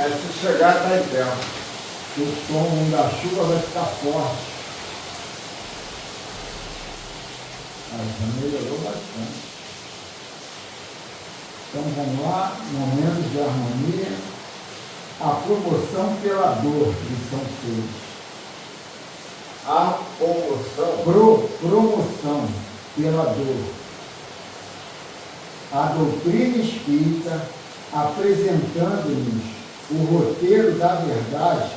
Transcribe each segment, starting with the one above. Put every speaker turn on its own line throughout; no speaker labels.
Aí se chegar, está em tempo. O som da chuva vai ficar forte. Aí já melhorou bastante. Então vamos lá, momentos de harmonia. A promoção pela dor, lição 6.
A
Promoção pela dor. A doutrina espírita, apresentando-nos o roteiro da verdade,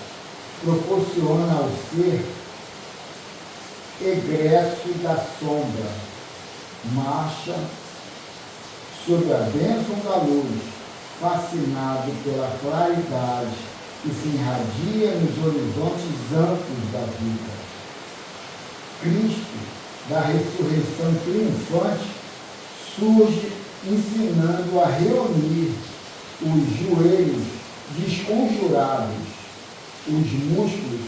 proporciona ao ser egresso da sombra, marcha sob a bênção da luz, fascinado pela claridade que se irradia nos horizontes amplos da vida. Cristo, da ressurreição triunfante, surge ensinando a reunir os joelhos desconjurados, os músculos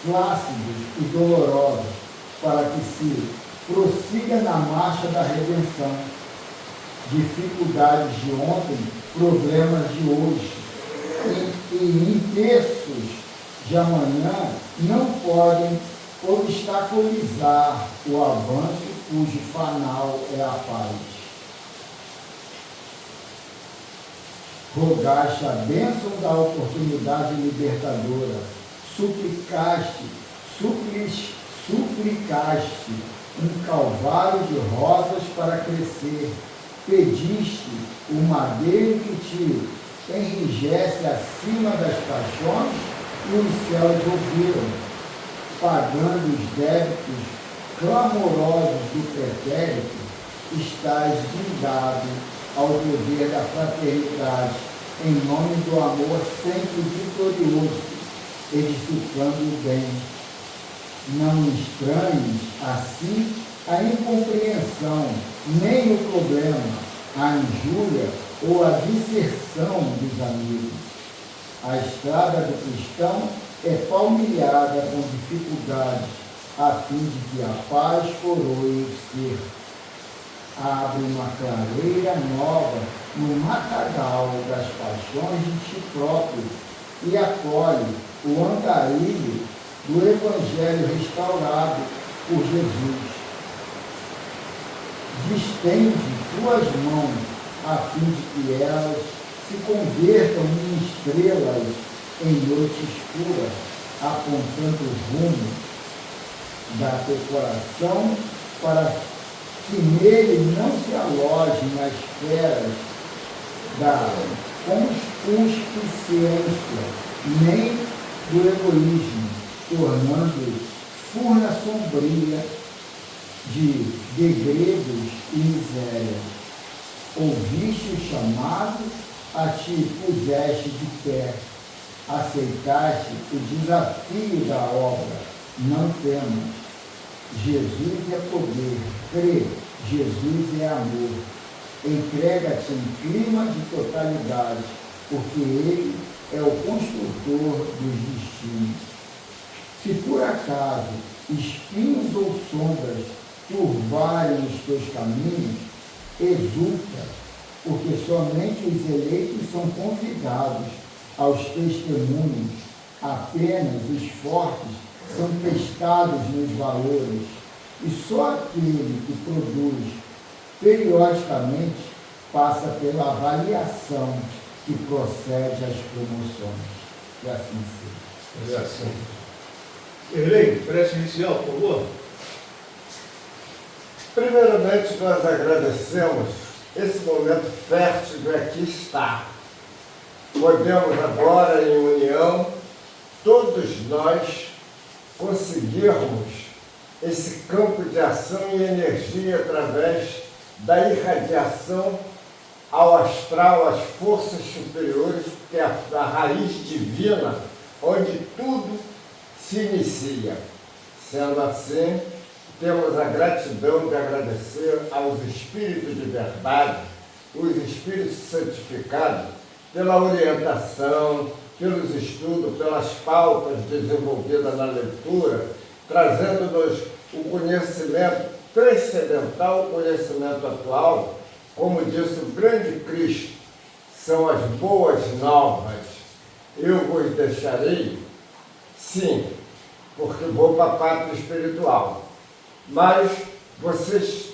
flácidos e dolorosos, para que se prossiga na marcha da redenção. Dificuldades de ontem, problemas de hoje e inteiros de amanhã não podem obstaculizar o avanço cujo fanal é a paz. Rogaste a bênção da oportunidade libertadora, suplicaste um calvário de rosas para crescer, pediste o madeiro que te enrijece acima das paixões e os céus ouviram, pagando os débitos clamorosos do pretérito, estás vingado ao dever da fraternidade, em nome do amor sempre vitorioso, edificando o bem. Não estranhes assim a incompreensão, nem o problema, a injúria ou a disserção dos amigos. A estrada do cristão é palmilhada com dificuldades, a fim de que a paz coroe o ser. Abre uma clareira nova no matagal das paixões de ti próprio e acolhe o andarilho do Evangelho restaurado por Jesus. Distende tuas mãos a fim de que elas se convertam em estrelas em noite escura, apontando o rumo da teu coração para que nele não se alojem as feras da concupiscência, nem do egoísmo, tornando furna sombria de degredos e misérias. Ouviste o chamado, a ti puseste de pé, aceitaste o desafio da obra, não temas. Jesus é poder, crê, Jesus é amor. Entrega-te em clima de totalidade, porque Ele é o construtor dos destinos. Se por acaso espinhos ou sombras turbarem os teus caminhos, exulta, porque somente os eleitos são convidados aos testemunhos, apenas os fortes são testados nos valores, e só aquele que produz periodicamente passa pela avaliação que procede às promoções. Que assim seja.
É assim. Erlei, prece inicial, por favor.
Primeiramente, nós agradecemos esse momento fértil de aqui estar. Podemos agora, em união, todos nós conseguirmos esse campo de ação e energia através da irradiação ao astral, às forças superiores, que é a raiz divina, onde tudo se inicia. Sendo assim, temos a gratidão de agradecer aos espíritos de verdade, os espíritos santificados, pela orientação, pelos estudos, pelas pautas desenvolvidas na leitura, trazendo-nos o conhecimento transcendental, o conhecimento atual, como disse o grande Cristo, são as boas novas.
eu vos deixarei, sim, porque vou para a pátria espiritual. Mas vocês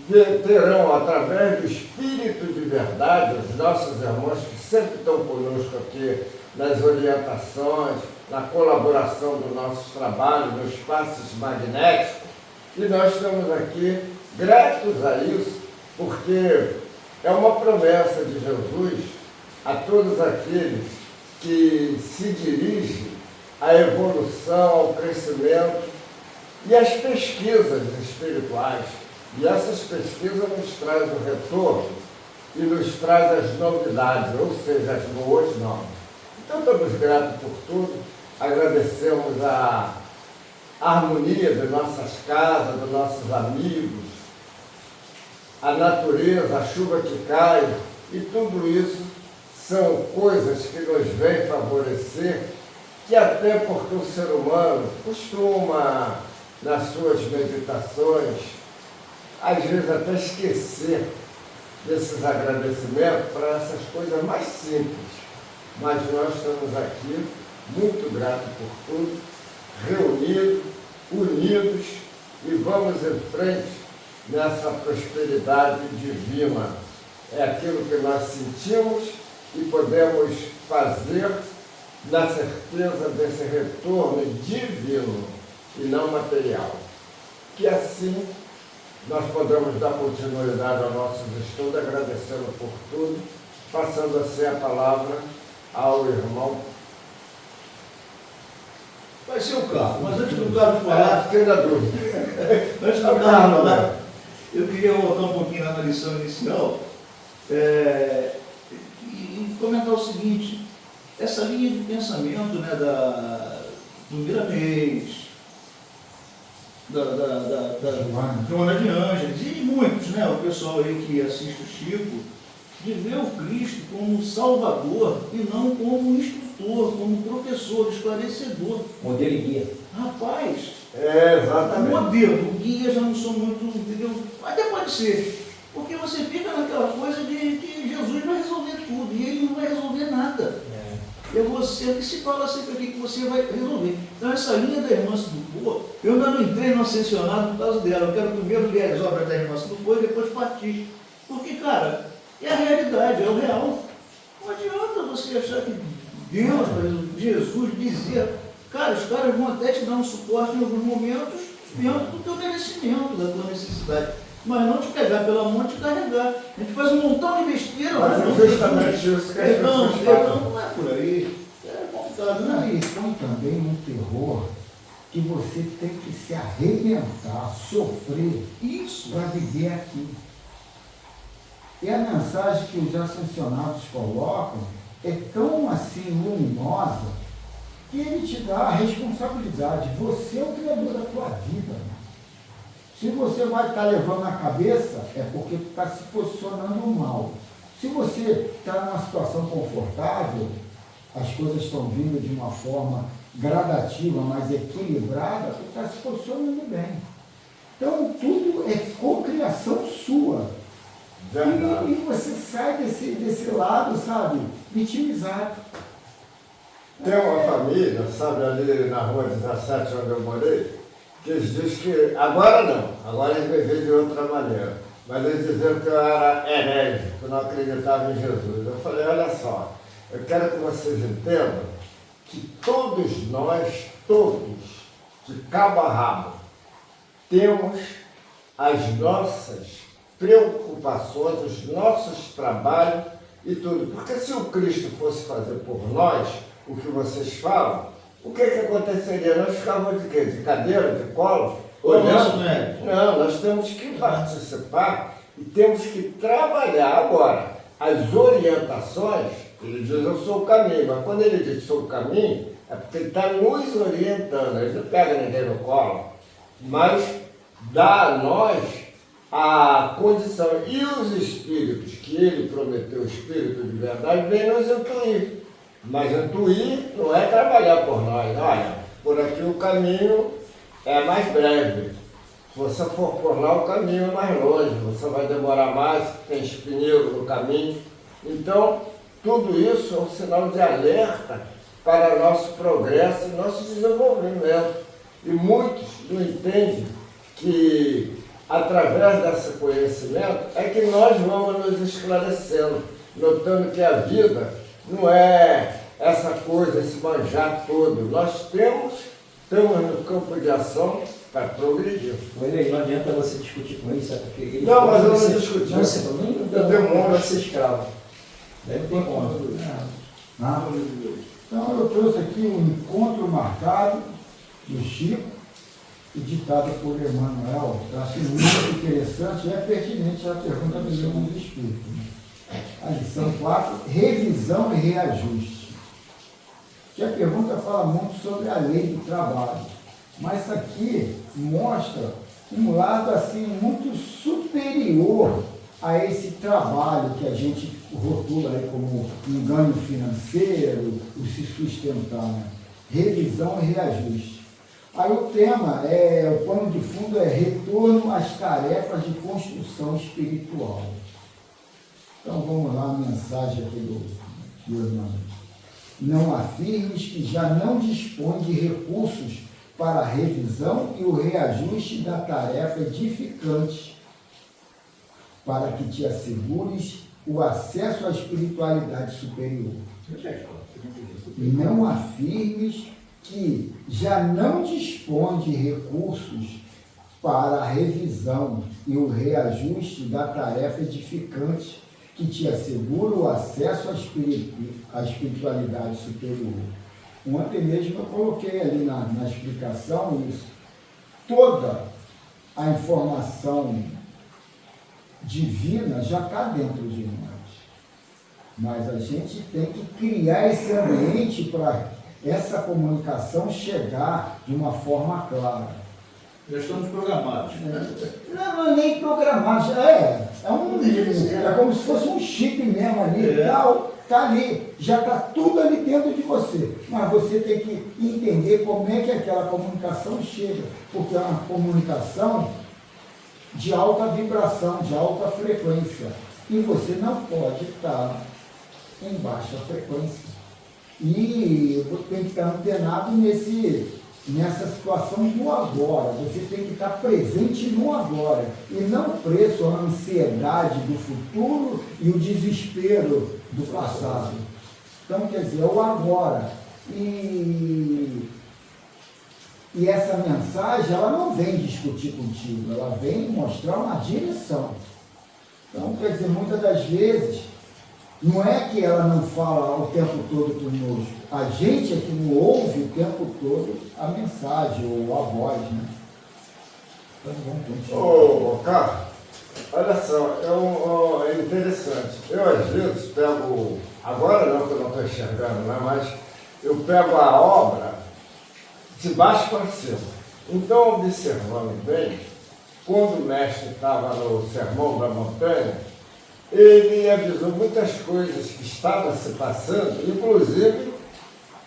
terão, através do Espírito de verdade, os nossos irmãos que sempre estão conosco aqui nas orientações, na colaboração dos nossos trabalhos, nos passos magnéticos, e nós estamos aqui gratos a isso, porque é uma promessa de Jesus a todos aqueles que se dirigem à evolução, ao crescimento e às pesquisas espirituais. E essas pesquisas nos trazem o retorno e nos trazem as novidades, ou seja, as boas novas. Então estamos gratos por tudo, agradecemos a harmonia das nossas casas, dos nossos amigos, a natureza, a chuva que cai, e tudo isso são coisas que nos vêm favorecer, que até porque o ser humano costuma, nas suas meditações, às vezes até esquecer desses agradecimentos para essas coisas mais simples. Mas nós estamos aqui muito gratos por tudo, reunidos, unidos, e vamos em frente nessa prosperidade divina. É aquilo que nós sentimos e podemos fazer na certeza desse retorno divino e não material. Que assim nós podemos dar continuidade aos nossos estudos, agradecendo por tudo, passando assim a palavra ao irmão.
Vai ser o Carlos, mas antes do Carlos falar,
Fiquei na dúvida.
antes do Carlos falar, eu queria voltar um pouquinho na lição inicial e comentar o seguinte: essa linha de pensamento, né, do Miramês, da Joana de Ângeles e muitos, né, o pessoal aí que assiste o Chico, de ver o Cristo como salvador e não como instrutor, como professor, esclarecedor.
Modelo e guia.
Rapaz,
Exatamente.
modelo, guia já não sou muito, entendeu? Até pode ser, porque você fica naquela coisa de que Jesus vai resolver tudo e ele não vai resolver nada. É você que se fala sempre aqui que você vai resolver. Então essa linha da irmã Sidufo, eu ainda não entrei no ascensionado por causa dela. Eu quero primeiro ler as obras da irmã Sidufo e depois partir. Porque, cara, é a realidade, é o real. Não adianta você achar que Deus, Jesus, dizer, cara, os caras vão até te dar um suporte em alguns momentos dentro do teu merecimento, da tua necessidade. Mas não te pegar pela mão e te carregar. A gente faz um montão de besteira.
Mas é justamente isso que as pessoas falam.
Não é por aí. É complicado, né?
Então também um terror que você tem que se arrebentar, sofrer,
Isso.
para viver aqui. E a mensagem que os ascensionados colocam é tão assim luminosa que ele te dá a responsabilidade. Você é o criador da tua vida, né? Se você vai estar levando na cabeça, é porque tu está se posicionando mal. Se você está numa situação confortável, as coisas estão vindo de uma forma gradativa, mas equilibrada, tu está se posicionando bem. Então, tudo é cocriação sua. E você sai desse lado, sabe, vitimizado.
Tem uma família, sabe, ali na rua 17, onde eu morei, que eles dizem que, agora não, agora eles me veem de outra maneira, mas eles diziam que eu era herege, que eu não acreditava em Jesus. Eu falei, olha só, eu quero que vocês entendam que todos nós, de cabo a rabo, temos as nossas preocupações, os nossos trabalhos e tudo. Porque se o Cristo fosse fazer por nós o que vocês falam, o que aconteceria? Nós ficávamos de quê? De cadeira, de colo?
Olhando, né?
Não, nós temos que participar e temos que trabalhar. Agora, as orientações, ele diz, eu sou o caminho, mas quando ele diz sou o caminho, é porque ele está nos orientando, ele não pega ninguém no colo, mas dá a nós a condição. E os espíritos que ele prometeu, o espírito de verdade, vem nos intuir. Mas intuir não é trabalhar por nós. Olha, por aqui o caminho é mais breve. Se você for por lá, o caminho é mais longe. Você vai demorar mais, tem espinheiro no caminho. Então, tudo isso é um sinal de alerta para nosso progresso e nosso desenvolvimento. E muitos não entendem que, através desse conhecimento, é que nós vamos nos esclarecendo, notando que a vida não é essa coisa, esse manjar todo. Nós estamos no campo de ação para progredir.
Não adianta você discutir com ele, sabe? Porque ele
não, mas eu não discuti.
Não, você não vai ser escravo. Deve ter conta.
Então eu trouxe aqui um encontro marcado do Chico e ditado por Emmanuel. Eu achei muito interessante e é pertinente à pergunta do Livro do Espírito. A lição 4, revisão e reajuste. Que a pergunta fala muito sobre a lei do trabalho, mas isso aqui mostra um lado assim muito superior a esse trabalho que a gente rotula aí como um ganho financeiro, o se sustentar, né? Revisão e reajuste. Aí o tema, o pano de fundo é retorno às tarefas de construção espiritual. Então vamos lá, a mensagem aqui do irmão. Não afirmes que já não dispõe de recursos para a revisão e o reajuste da tarefa edificante, para que te assegures o acesso à espiritualidade superior. Não afirmes que já não dispõe de recursos para a revisão e o reajuste da tarefa edificante, que te assegura o acesso à espiritualidade superior. Ontem mesmo eu coloquei ali na explicação isso. Toda a informação divina já está dentro de nós. Mas a gente tem que criar esse ambiente para essa comunicação chegar de uma forma clara.
Já estamos programados.
Não é nem programados. É como se fosse um chip mesmo ali. Está ali, já está tudo ali dentro de você. Mas você tem que entender como é que aquela comunicação chega. Porque é uma comunicação de alta vibração, de alta frequência. E você não pode estar em baixa frequência. E tem que estar antenado nessa situação do agora. Você tem que estar presente no agora. E não preso à ansiedade do futuro e o desespero do passado. Então, quer dizer, é o agora. E essa mensagem, ela não vem discutir contigo, ela vem mostrar uma direção. Então, quer dizer, muitas das vezes, não é que ela não fala o tempo todo conosco, a gente é que não ouve o tempo todo a mensagem ou a voz, né? Então vamos continuar.
Carlos, olha só, é interessante. Eu às vezes pego, agora não que eu não estou enxergando, né, mas eu pego a obra de baixo para cima. Então, observando bem, quando o mestre estava no Sermão da Montanha, ele avisou muitas coisas que estavam se passando, inclusive,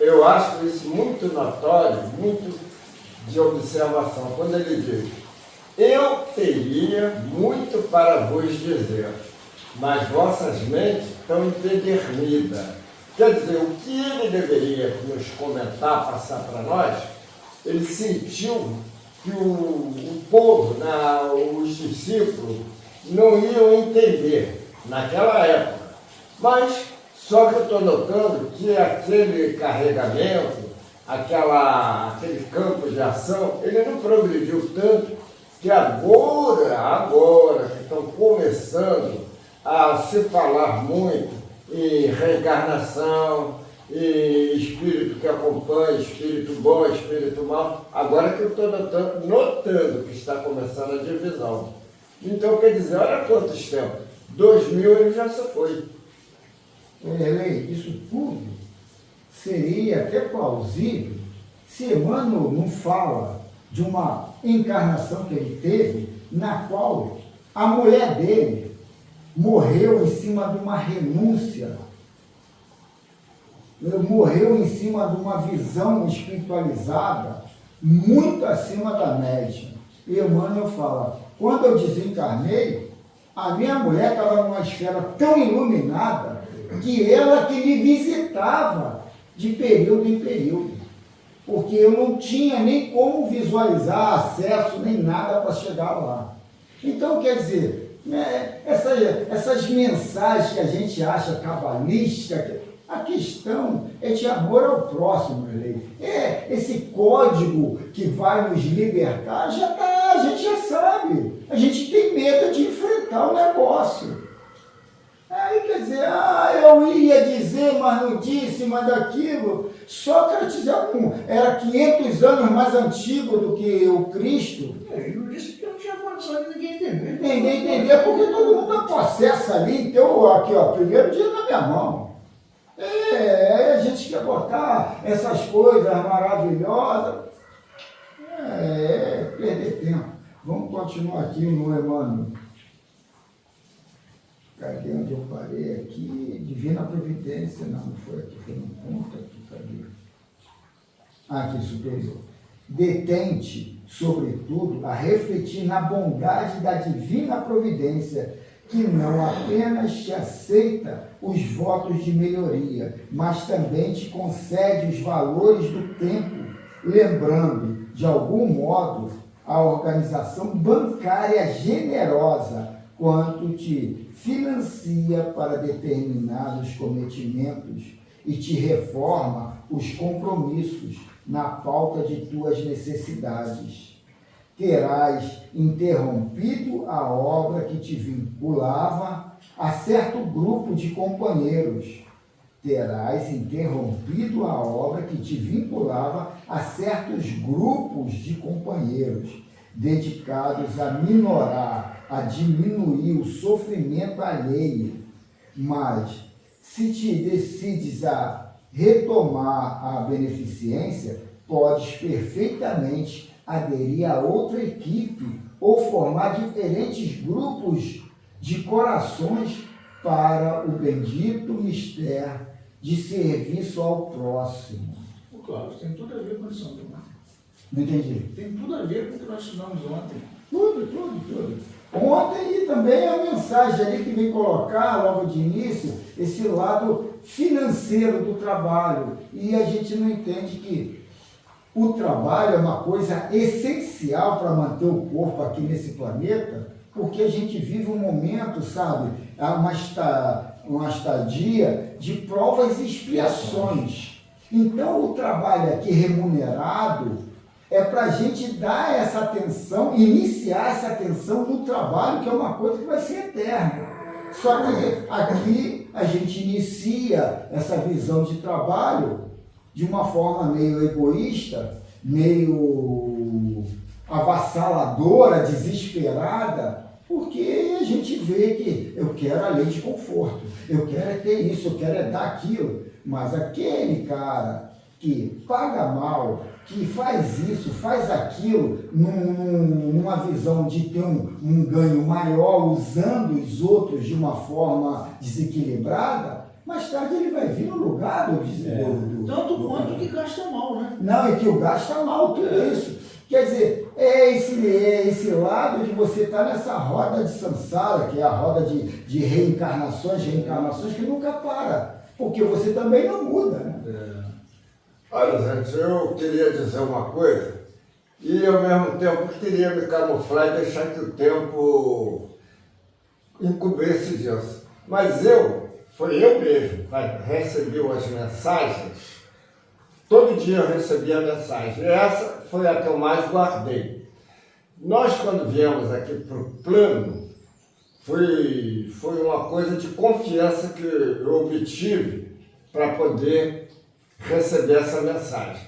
eu acho isso muito notório, muito de observação, quando ele diz: eu teria muito para vos dizer, mas vossas mentes estão empedernidas. Quer dizer, o que ele deveria nos comentar, passar para nós, ele sentiu que o povo, os discípulos, não iam entender naquela época. Mas só que eu estou notando que aquele carregamento, aquele campo de ação, ele não progrediu tanto que agora que estão começando a se falar muito em reencarnação, em espírito que acompanha, espírito bom, espírito mau, agora que eu estou notando que está começando a divisão. Então, quer dizer, olha quantos tempos, 2000 ele já se foi.
Isso tudo seria até plausível se Emmanuel não fala de uma encarnação que ele teve, na qual a mulher dele morreu em cima de uma renúncia, morreu em cima de uma visão espiritualizada muito acima da média. E Emmanuel fala: quando eu desencarnei, a minha mulher estava numa esfera tão iluminada que ela que me visitava de período em período, porque eu não tinha nem como visualizar acesso, nem nada para chegar lá. Então, quer dizer, essas mensagens que a gente acha cabalística, a questão é de amor ao próximo, Erlei. Esse código que vai nos libertar, a gente já sabe. A gente tem medo de enfrentar o negócio. Aí quer dizer, eu ia dizer, mas não disse, mas daquilo. Sócrates era 500 anos mais antigo do que o Cristo.
Ele não disse que eu não tinha condição de ninguém entender.
Ninguém entender, porque todo mundo está possesso ali. Então, aqui, ó, primeiro dia na minha mão. A gente quer botar essas coisas maravilhosas. Perder tempo. Vamos continuar aqui no Emmanuel. Cadê onde eu parei aqui? Divina Providência. Não foi aqui, foi no ponto aqui. Cadê? Aqui, superior. Detente, sobretudo, a refletir na bondade da Divina Providência, que não apenas te aceita os votos de melhoria, mas também te concede os valores do tempo, lembrando, de algum modo, a organização bancária generosa, quanto te financia para determinados cometimentos e te reforma os compromissos na pauta de tuas necessidades. Terás interrompido a obra que te vinculava a certo grupo de companheiros. Terás interrompido a obra que te vinculava a certos grupos de companheiros, dedicados a minorar, a diminuir o sofrimento alheio. Mas, se te decides a retomar a beneficência, podes perfeitamente aderir a outra equipe ou formar diferentes grupos de corações para o bendito mistério de serviço ao próximo.
Claro, tem tudo a ver com isso, Antônio.
Não entendi.
Tem tudo a ver com o que nós estudamos ontem.
Tudo. Ontem e também a mensagem ali que vem colocar logo de início, esse lado financeiro do trabalho. E a gente não entende que o trabalho é uma coisa essencial para manter o corpo aqui nesse planeta, porque a gente vive um momento, sabe, uma estadia de provas e expiações. Então, o trabalho aqui remunerado é para a gente dar essa atenção, iniciar essa atenção no trabalho, que é uma coisa que vai ser eterna. Só que aqui a gente inicia essa visão de trabalho de uma forma meio egoísta, meio avassaladora, desesperada, porque a gente vê que eu quero a lei de conforto, eu quero ter isso, eu quero dar aquilo, mas aquele cara que paga mal, que faz isso, faz aquilo, numa visão de ter um ganho maior, usando os outros de uma forma desequilibrada, mais tarde ele vai vir no lugar do
Tanto quanto que gasta mal, né?
Não, e que o gasta mal, tudo isso. Quer dizer, esse lado de você estar nessa roda de samsara, que é a roda de reencarnações, que nunca para, porque você também não muda, né?
Olha, gente, eu queria dizer uma coisa, e ao mesmo tempo queria me camuflar e deixar que o tempo encobrisse disso. Mas foi eu mesmo que recebi as mensagens, todo dia eu recebia a mensagem, e essa foi a que eu mais guardei. Nós, quando viemos aqui para o plano, foi uma coisa de confiança que eu obtive para poder receber essa mensagem.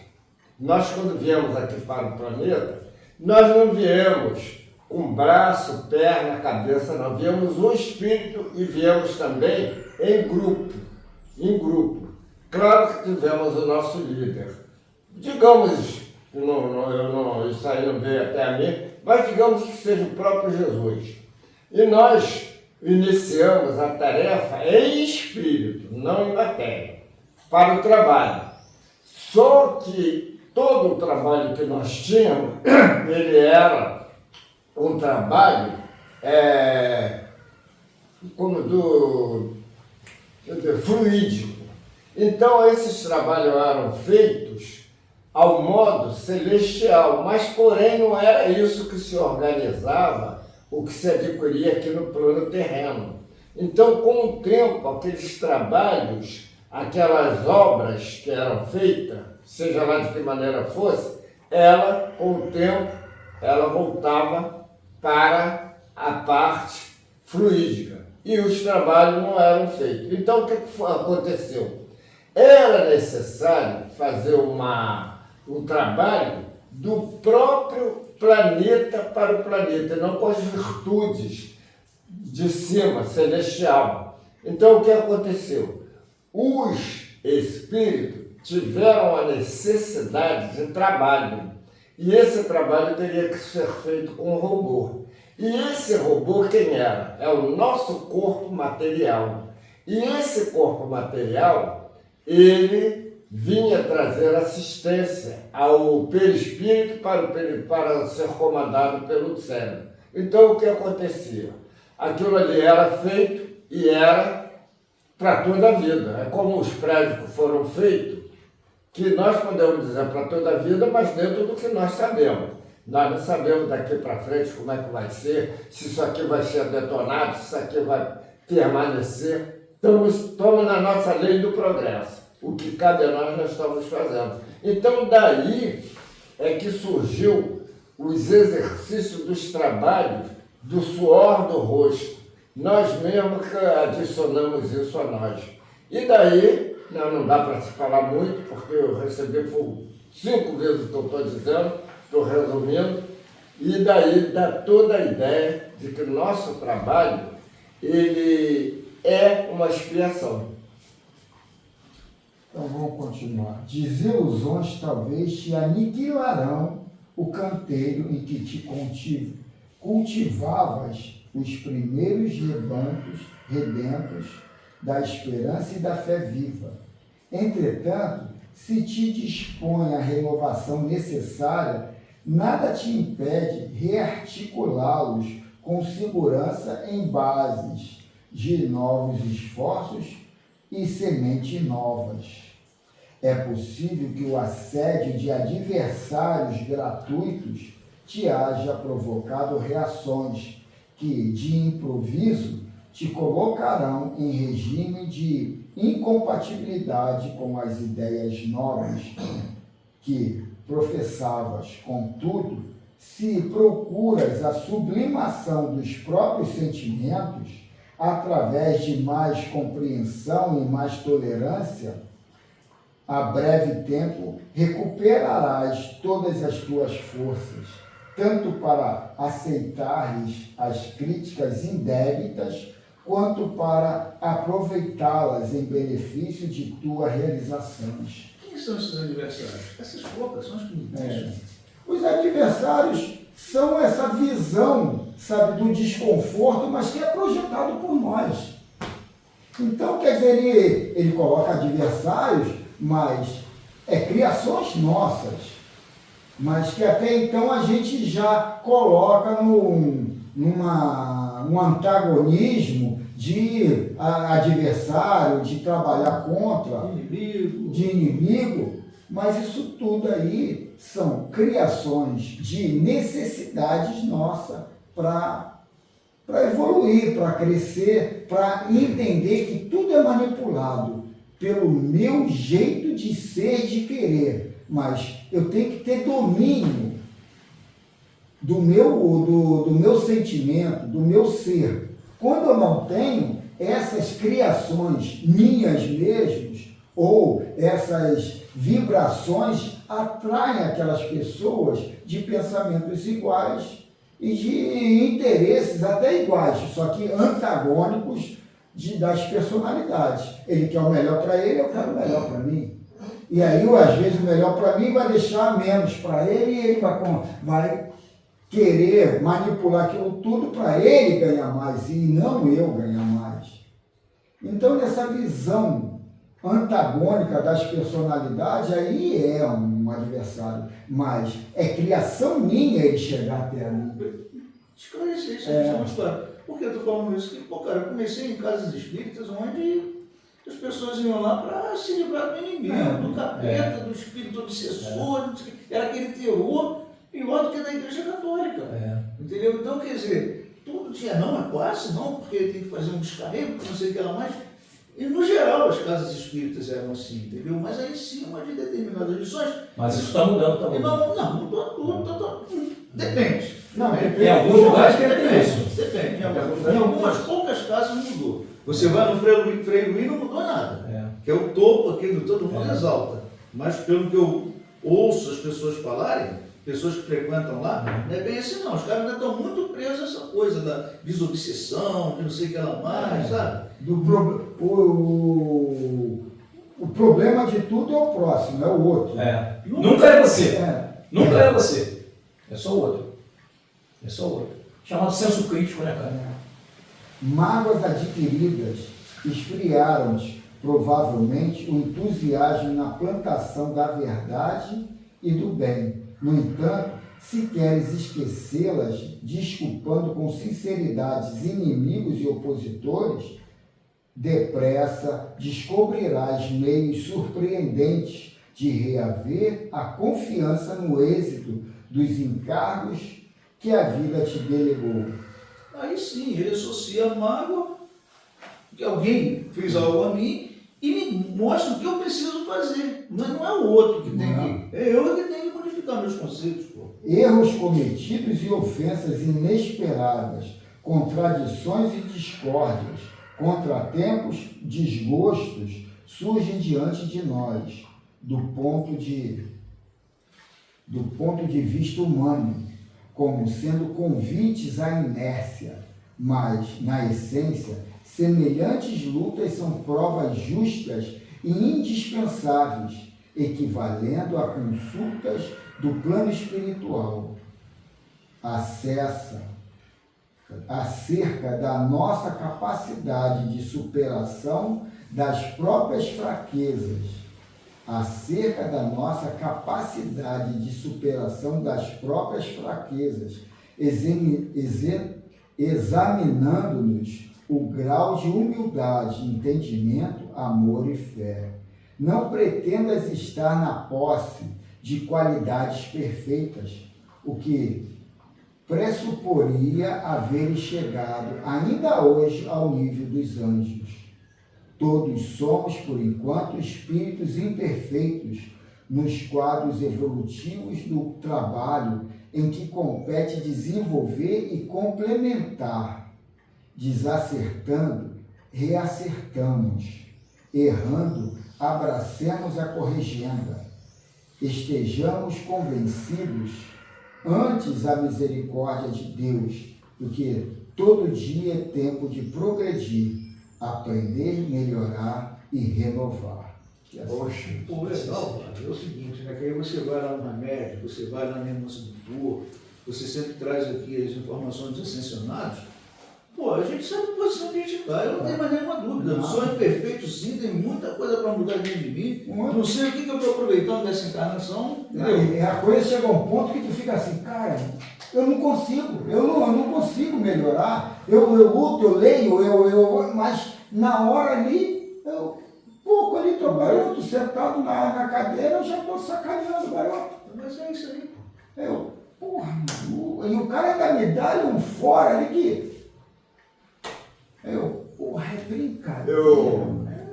Nós, quando viemos aqui para o planeta, nós não viemos com braço, perna, cabeça, não. Viemos um espírito e viemos também em grupo. Claro que tivemos o nosso líder. Digamos, isso aí não veio até a mim, mas digamos que seja o próprio Jesus. E nós iniciamos a tarefa em espírito, não em matéria, para o trabalho. Só que todo o trabalho que nós tínhamos, ele era um trabalho como fluídico. Então, esses trabalhos eram feitos ao modo celestial, mas, porém, não era isso que se organizava, o que se adquiria aqui no plano terreno. Então, com o tempo, aqueles trabalhos, aquelas obras que eram feitas, seja lá de que maneira fosse, ela, com o tempo, ela voltava para a parte fluídica. E os trabalhos não eram feitos. Então, o que aconteceu? Era necessário fazer um trabalho do próprio planeta para o planeta, não com as virtudes de cima, celestial. Então, o que aconteceu? Os espíritos tiveram a necessidade de trabalho. E esse trabalho teria que ser feito com um robô. E esse robô quem era? É o nosso corpo material. E esse corpo material, ele vinha trazer assistência ao perispírito para ser comandado pelo cérebro. Então, o que acontecia? Aquilo ali era feito e era para toda a vida. É como os prédios que foram feitos, que nós podemos dizer para toda a vida, mas dentro do que nós sabemos. Nós não sabemos daqui para frente como é que vai ser, se isso aqui vai ser detonado, se isso aqui vai permanecer. Estamos na nossa lei do progresso. O que cabe a nós estamos fazendo. Então, daí é que surgiu os exercícios dos trabalhos do suor do rosto. Nós mesmos que adicionamos isso a nós. E daí, não dá para se falar muito, porque eu recebi 5 vezes o que eu estou dizendo, estou resumindo, e daí dá toda a ideia de que o nosso trabalho, ele é uma expiação.
Então vamos continuar. Desilusões talvez te aniquilarão o canteiro em que te cultivavas os primeiros rebentos da esperança e da fé viva. Entretanto, se te dispõe a renovação necessária, nada te impede rearticulá-los com segurança em bases de novos esforços e sementes novas. É possível que o assédio de adversários gratuitos te haja provocado reações que, de improviso, te colocarão em regime de incompatibilidade com as ideias nobres que professavas. Contudo, se procuras a sublimação dos próprios sentimentos através de mais compreensão e mais tolerância, a breve tempo recuperarás todas as tuas forças, tanto para aceitares as críticas indébitas, quanto para aproveitá-las em benefício de tuas realizações.
Quem são esses adversários? Essas poucas são as que me deixam.
Os adversários são essa visão, sabe, do desconforto, mas que é projetado por nós. Então, quer dizer, ele coloca adversários, mas criações nossas, mas que até então a gente já coloca num antagonismo de adversário, de trabalhar contra, de inimigo, mas isso tudo aí são criações de necessidades nossas para evoluir, para crescer, para entender que tudo é manipulado pelo meu jeito de ser, de querer, mas eu tenho que ter domínio do meu sentimento, do meu ser. Quando eu não tenho, essas criações minhas mesmas, ou essas vibrações, atraem aquelas pessoas de pensamentos iguais e de interesses até iguais, só que antagônicos das personalidades. Ele quer o melhor para ele, eu quero o melhor para mim. E aí, às vezes, o melhor para mim vai deixar menos para ele e ele vai querer manipular aquilo tudo para ele ganhar mais e não eu ganhar mais. Então, nessa visão antagônica das personalidades, aí é um adversário, mas é criação minha ele chegar até ali.
Esclarecer isso aqui, uma história. Por que eu estou falando isso? Porque, cara, eu comecei em casas espíritas onde As pessoas iam lá para se livrar do inimigo, do capeta, do espírito obsessor, era aquele terror, pior do que da Igreja Católica. Entendeu? Então, quer dizer, tudo tinha, não é quase, não, porque tem que fazer um descarrego, porque não sei o que ela mais. E, no geral, as casas espíritas eram assim, entendeu? Mas aí, em cima de determinadas lições.
Mas isso está mudando, está mudando.
Não, mudou tudo. Depende.
Não,
Em alguns lugares que tem isso.
Depende. Em algumas poucas casas mudou. Você vai no Frei Luís, não mudou nada. Que é o topo, aquele que todo mundo exalta. Mas pelo que eu ouço as pessoas falarem, pessoas que frequentam lá, não é bem assim não. Os caras ainda estão muito presos a essa coisa da desobsessão, de não sei o que ela mais, sabe?
O problema de tudo é o próximo, é o outro.
Nunca é você. Nunca é você. É só o outro. É só o outro. Chamado senso crítico, né, cara?
Mágoas adquiridas esfriaram provavelmente o entusiasmo na plantação da verdade e do bem. No entanto, se queres esquecê-las, desculpando com sinceridade inimigos e opositores, depressa descobrirás meios surpreendentes de reaver a confiança no êxito dos encargos que a vida te delegou.
Aí sim, ele associa a mágoa, que alguém fez algo a mim, e me mostra o que eu preciso fazer. Mas não é o outro que tem que... É eu que tenho que modificar meus conceitos.
Erros cometidos e ofensas inesperadas, contradições e discórdias, contratempos, desgostos, surgem diante de nós, do ponto de vista humano, como sendo convites à inércia, mas, na essência, semelhantes lutas são provas justas e indispensáveis, equivalendo a consultas do plano espiritual. Acerca da nossa capacidade de superação das próprias fraquezas, examinando-nos o grau de humildade, entendimento, amor e fé. Não pretendas estar na posse de qualidades perfeitas, o que pressuporia haver chegado ainda hoje ao nível dos anjos. Todos somos, por enquanto, espíritos imperfeitos nos quadros evolutivos do trabalho em que compete desenvolver e complementar. Desacertando, reacertamos. Errando, abracemos a corrigenda. Estejamos convencidos antes a misericórdia de Deus, porque todo dia é tempo de progredir, aprender, melhorar e renovar.
Poxa, legal, cara. É o seguinte, né? Que aí você vai lá na média, você vai lá na Moça do For, você sempre traz aqui as informações dos ascensionados. Pô, a gente sabe a posição que a gente está, eu não tenho mais nenhuma dúvida. Não sou imperfeito, sim, tem muita coisa para mudar dentro de mim. Não sei o que eu estou aproveitando dessa encarnação.
A coisa chega a um ponto que tu fica assim, cara, eu não consigo, eu não consigo melhorar. Eu luto, eu leio, mas na hora ali, pouco ali, estou garoto, sentado na cadeira, eu já estou sacaneando o garoto.
Mas é isso aí.
E o cara ainda me dá um fora ali que... é brincadeira.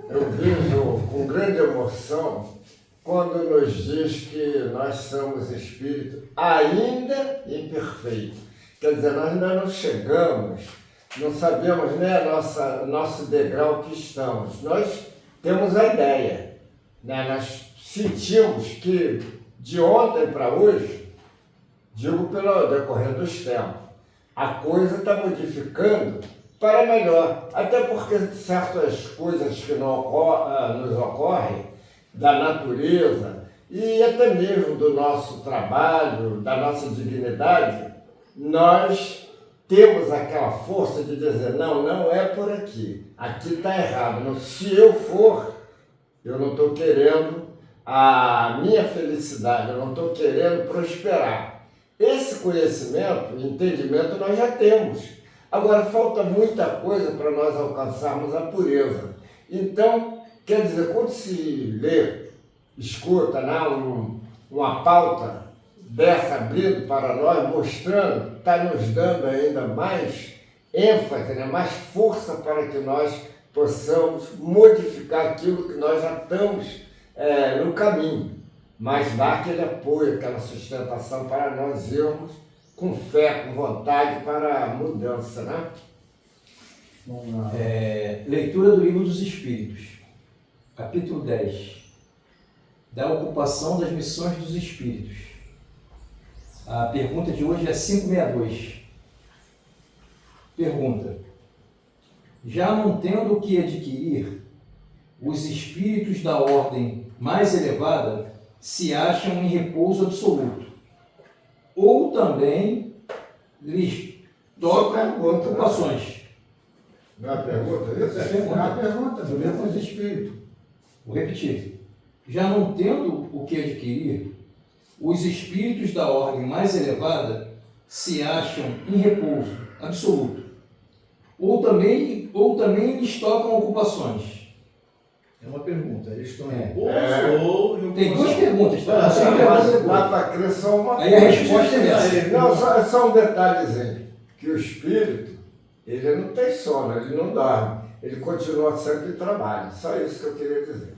Eu vejo com grande emoção quando nos diz que nós somos espíritos ainda imperfeitos. Quer dizer, nós ainda não chegamos, não sabemos nosso degrau que estamos. Nós temos a ideia, né? Nós sentimos que de ontem para hoje, digo pelo decorrer dos tempos, a coisa está modificando para melhor, até porque certas coisas que nos ocorrem, da natureza e até mesmo do nosso trabalho, da nossa dignidade, nós temos aquela força de dizer, não é por aqui está errado, se eu for, eu não estou querendo a minha felicidade, eu não estou querendo prosperar. Esse conhecimento, entendimento nós já temos. Agora, falta muita coisa para nós alcançarmos a pureza. Então, Quer dizer, quando se lê, escuta, né, uma pauta dessa abrindo para nós, mostrando, está nos dando ainda mais ênfase, né, mais força para que nós possamos modificar aquilo que nós já estamos no caminho, mas dá aquele apoio, aquela sustentação para nós irmos com fé, com vontade para a mudança, né?
Vamos lá.
Leitura do Livro dos Espíritos, capítulo 10, da ocupação das missões dos Espíritos. A pergunta de hoje é 562. Pergunta: já não tendo o que adquirir, os espíritos da ordem mais elevada se acham em repouso absoluto, ou também lhes tocam ocupações?
Não é a pergunta isso?
É a pergunta do Livro dos Espíritos.
Vou repetir. Já não tendo o que adquirir, os espíritos da ordem mais elevada se acham em repouso absoluto, ou também lhes tocam ocupações.
É uma pergunta. Eles estão em
É.
repouso ou em
Tem duas
ocupação?
perguntas, tá?
Ah,
Você me
Mas
pergunta
dá
depois.
para crer só uma
Aí a resposta é essa.
Não, só um detalhezinho, que o espírito, ele não tem sono, ele não dorme, ele continua sempre em trabalho, só isso que eu queria dizer.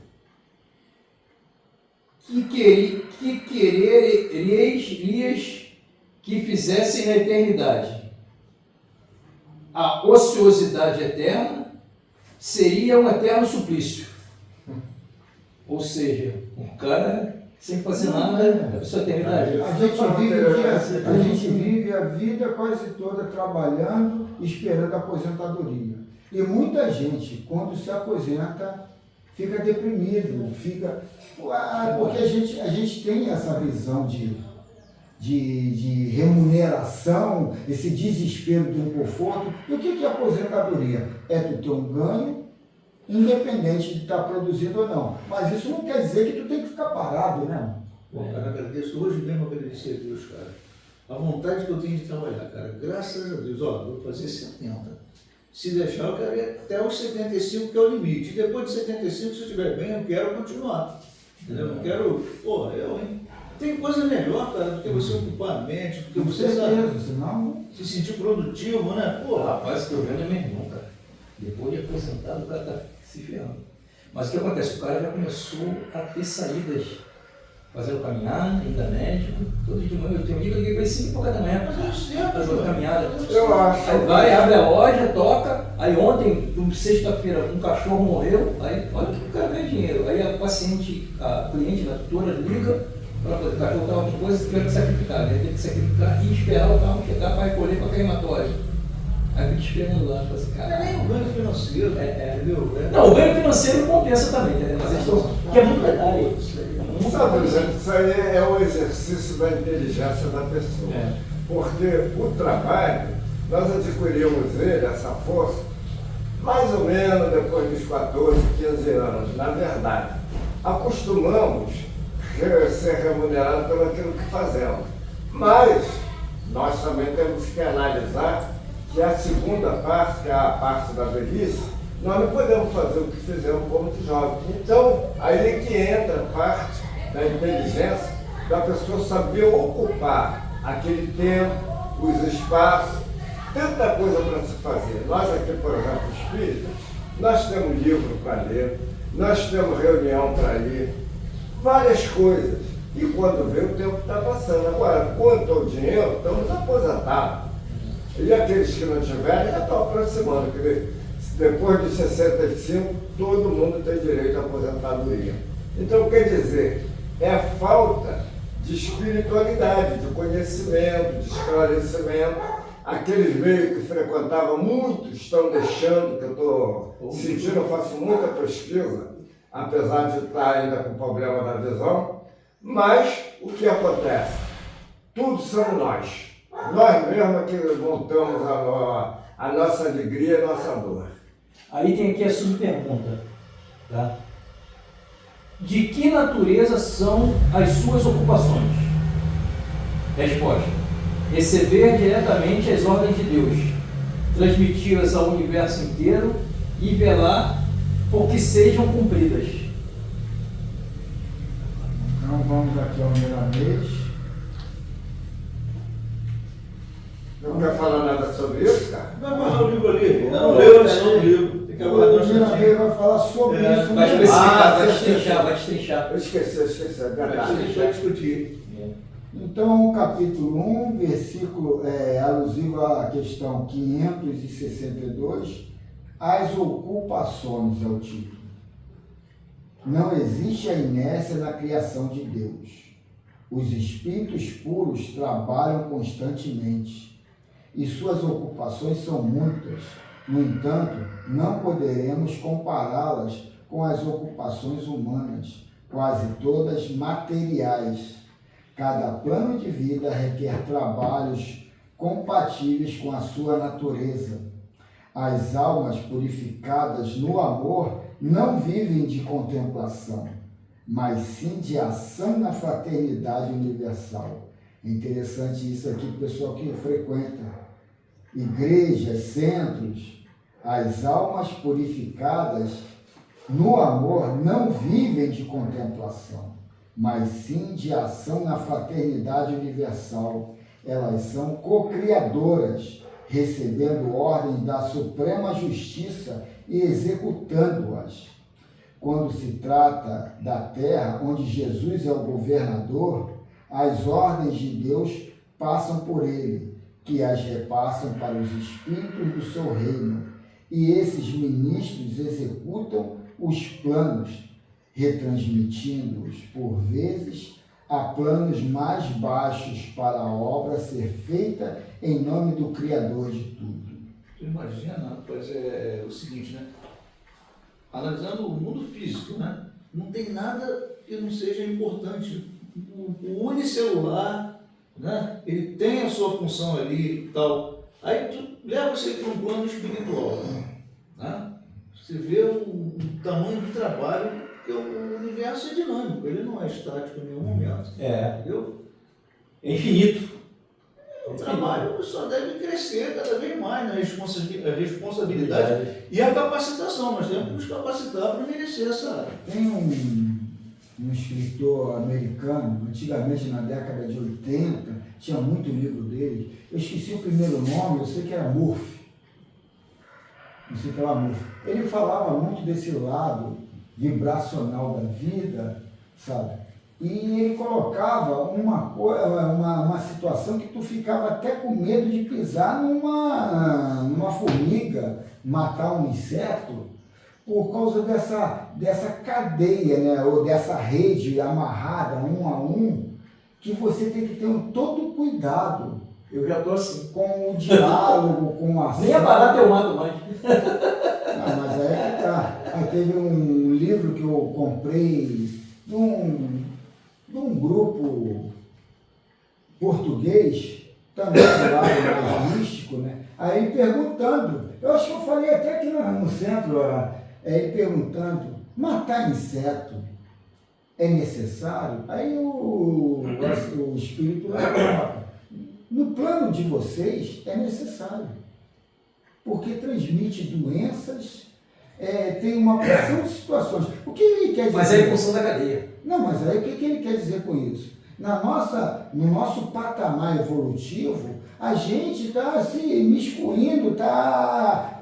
Que querereis que fizessem na eternidade. A ociosidade eterna seria um eterno suplício. Ou seja, um cara sem fazer nada na sua eternidade.
A gente vive a vida quase toda trabalhando, esperando a aposentadoria. E muita gente, quando se aposenta, fica deprimido, porque a gente tem essa visão de remuneração, esse desespero de um conforto. E o que é aposentadoria? É tu ter um ganho, independente de estar produzindo ou não. Mas isso não quer dizer que tu tem que ficar parado, né?
Pô, cara, agradeço. Hoje mesmo agradeci a Deus, cara. A vontade que eu tenho de trabalhar, cara. Graças a Deus. Ó, vou fazer 70. Se deixar, eu quero ir até os 75, que é o limite. E depois de 75, se eu estiver bem, eu quero continuar. Entendeu? Eu não quero... Pô, hein? Tem coisa melhor, cara, do que você ocupar a mente, do que
Com
você
certeza, senão...
se sentir produtivo, né? Pô,
Rapaz, que eu vendo é meu irmão, cara. Depois de aposentado, o cara tá se ferrando. Mas o que acontece? O cara já começou a ter saídas, fazendo caminhada, ainda médico, todo dia de manhã. Eu tenho um dia que eu liguei para ele 5 e pouca da manhã, fazendo caminhada.
Eu acho.
Aí vai, abre a loja, toca. Aí ontem, sexta-feira, um cachorro morreu. Aí olha que o cara ganha dinheiro. Aí a paciente, a cliente da tutora liga para poder. O cachorro estava com coisa que tiveram que sacrificar. Né? Tem que sacrificar e esperar o carro chegar para recolher para crematório. Aí fica esperando lá, fala assim,
não é
cara.
nem o ganho financeiro, entendeu?
Não, o ganho financeiro compensa também, entendeu? Mas eles estão. Que é muito detalhe.
Sabe, gente, isso aí é o exercício da inteligência da pessoa.
É.
Porque o trabalho, nós adquirimos ele, essa força, mais ou menos depois dos 14, 15 anos, na verdade. Acostumamos a ser remunerados pelo aquilo que fazemos. Mas nós também temos que analisar que a segunda parte, que é a parte da velhice, nós não podemos fazer o que fizemos como de jovem. Então, aí é que entra a parte da inteligência da pessoa saber ocupar aquele tempo, os espaços, tanta coisa para se fazer. Nós aqui, por exemplo, espíritas, nós temos livro para ler, nós temos reunião para ir, várias coisas. E quando vê, o tempo está passando. Agora, quanto ao dinheiro, estamos aposentados. E aqueles que não tiverem já estão aproximando, porque depois de 65, todo mundo tem direito à aposentadoria. Então, quer dizer, é a falta de espiritualidade, de conhecimento, de esclarecimento. Aqueles meios que frequentavam, muitos estão deixando, que eu estou sentindo, eu faço muita pesquisa, apesar de estar ainda com problema da visão. Mas o que acontece? Tudo somos nós. Nós mesmos que montamos a nossa alegria e a nossa dor.
Aí tem aqui a subpergunta, tá? De que natureza são as suas ocupações? Resposta: receber diretamente as ordens de Deus, transmiti-las ao universo inteiro e velar ou que sejam cumpridas.
Então vamos aqui ao Milanês.
Não quer falar nada sobre isso, cara?
Vai falar o livro ali. Não leu, é só o livro. Tem que aguardar um
O Milanês
instantinho.
vai falar sobre isso.
Vai
mesmo.
especificar, vai
sim,
destrinchar, vai destrinchar.
Eu esqueci, é
A
verdade.
gente vai discutir.
Então, capítulo 1, versículo alusivo à questão 562, as ocupações é o título. Não existe a inércia na criação de Deus. Os espíritos puros trabalham constantemente e suas ocupações são muitas. No entanto, não poderemos compará-las com as ocupações humanas, quase todas materiais. Cada plano de vida requer trabalhos compatíveis com a sua natureza. As almas purificadas no amor não vivem de contemplação, mas sim de ação na fraternidade universal. É interessante isso aqui, pessoal que frequenta igrejas, centros. As almas purificadas no amor não vivem de contemplação, mas sim de ação na fraternidade universal. Elas são co-criadoras, recebendo ordens da Suprema Justiça e executando-as. Quando se trata da terra, onde Jesus é o governador, as ordens de Deus passam por ele, que as repassam para os espíritos do seu reino, e esses ministros executam os planos, retransmitindo-os, por vezes, a planos mais baixos para a obra ser feita em nome do Criador de tudo.
Tu imagina, rapaz, é o seguinte, né? Analisando o mundo físico, né? Não tem nada que não seja importante. O unicelular, né? Ele tem a sua função ali e tal. Aí tu leva isso aí para um plano espiritual, né? Você vê o tamanho do trabalho, porque o universo é dinâmico, ele não é estático em nenhum momento. Entendeu?
É infinito.
O trabalho só deve crescer cada vez mais, né? A responsabilidade e a capacitação. Nós temos que nos capacitar para merecer essa área.
Tem um escritor americano, antigamente na década de 80, tinha muito livro dele. Eu esqueci o primeiro nome, eu sei que era Murphy. Não sei que era Murphy. Ele falava muito desse lado vibracional da vida, sabe? E ele colocava uma situação que tu ficava até com medo de pisar numa formiga, matar um inseto, por causa dessa cadeia, né? Ou dessa rede amarrada um a um, que você tem que ter todo cuidado.
Eu já estou assim.
Com o diálogo, com a ação.
Nem a barata eu mato mais.
Não, mas aí é que tá. Aí teve um livro que eu comprei de um grupo português, também do lado mais místico, né? Aí perguntando, eu acho que eu falei até aqui no centro, aí perguntando, matar inseto é necessário? Aí o espírito coloca, no plano de vocês é necessário, porque transmite doenças, tem uma porção de situações. O que ele quer dizer?
Mas é em função da cadeia.
Não, mas aí o que ele quer dizer com isso? No nosso patamar evolutivo, a gente está se miscuindo, está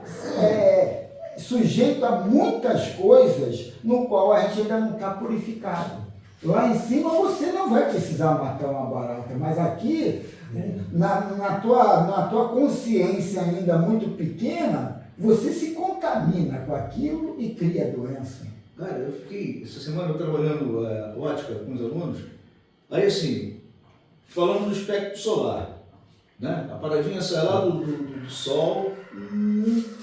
sujeito a muitas coisas no qual a gente ainda não está purificado. Lá em cima você não vai precisar matar uma barata, mas aqui, na tua consciência ainda muito pequena, você se contamina com aquilo e cria doença.
Cara, eu fiquei, essa semana trabalhando ótica com os alunos, aí assim, falando do espectro solar, né? A paradinha sai lá do sol,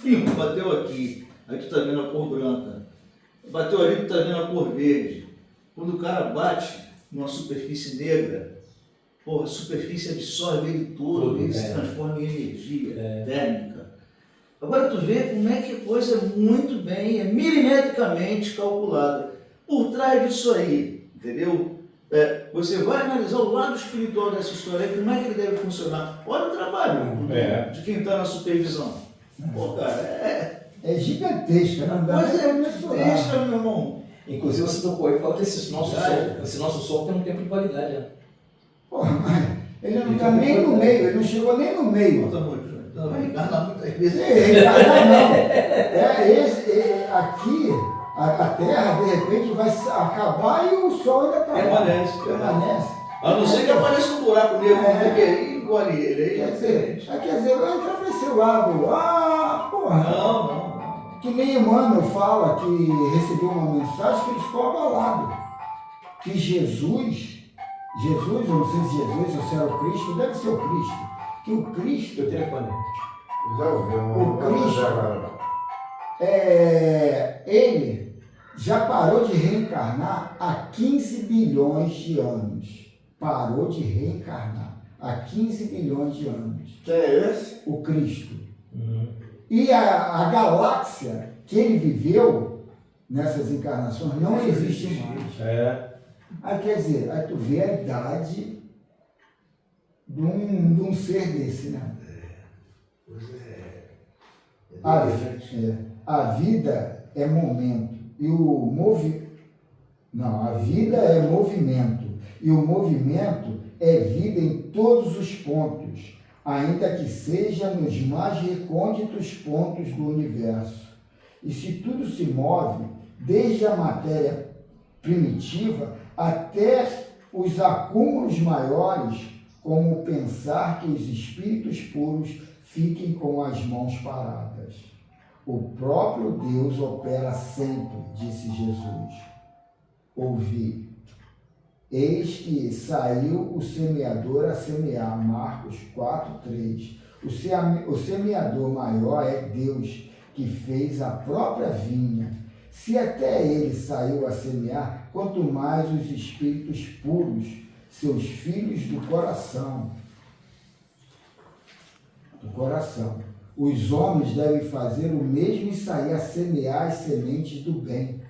fim, bateu aqui, aí tu tá vendo a cor branca, bateu ali, tu tá vendo a cor verde. Quando o cara bate numa superfície negra, a superfície absorve ele todo, ele se transforma em energia térmica. Agora tu vê como é que a coisa é muito bem, é milimetricamente calculada. Por trás disso aí, entendeu? Você vai analisar o lado espiritual dessa história, como é que ele deve funcionar. Olha o trabalho de quem está na supervisão. Pô, cara,
é gigantesca, não dá
Mas
nem
é
pra
muito
mensurar.
besta, meu irmão.
Inclusive você tocou aí e falou que esse nosso sol tem um tempo de validade, né?
Porra, mas ele não está nem no meio, ele não chegou nem no meio.
Bota muito, né? Então vai encarnar muitas vezes.
Não. Aqui, a Terra, de repente, vai acabar e o Sol ainda está lá. Permanece.
A não ser que apareça um buraco negro, porque aí engole ele. Aí
Quer dizer, vai entrar para esse lado. Porra.
Não.
Que nem Emmanuel fala que recebeu uma mensagem que ele ficou abalado. Que Jesus, eu não sei se Jesus ou se era o Cristo, deve ser o Cristo. Que o Cristo,
Já ouviu,
O
vamos
Cristo.
agora não.
Ele já parou de reencarnar há 15 bilhões de anos. Parou de reencarnar há 15 bilhões de anos.
Quem é esse?
O Cristo. E a galáxia que ele viveu nessas encarnações não existe mais. Aí quer dizer, aí tu vê a idade de um ser desse, né?
Pois é.
A vida é momento e a vida é movimento e o movimento é vida em todos os pontos, ainda que seja nos mais recônditos pontos do universo. E se tudo se move, desde a matéria primitiva até os acúmulos maiores, como pensar que os espíritos puros fiquem com as mãos paradas. O próprio Deus opera sempre, disse Jesus. Ouvi. Eis que saiu o semeador a semear, Marcos 4:3. O semeador maior é Deus, que fez a própria vinha. Se até ele saiu a semear, quanto mais os espíritos puros, seus filhos do coração. Os homens devem fazer o mesmo e sair a semear as sementes do bem.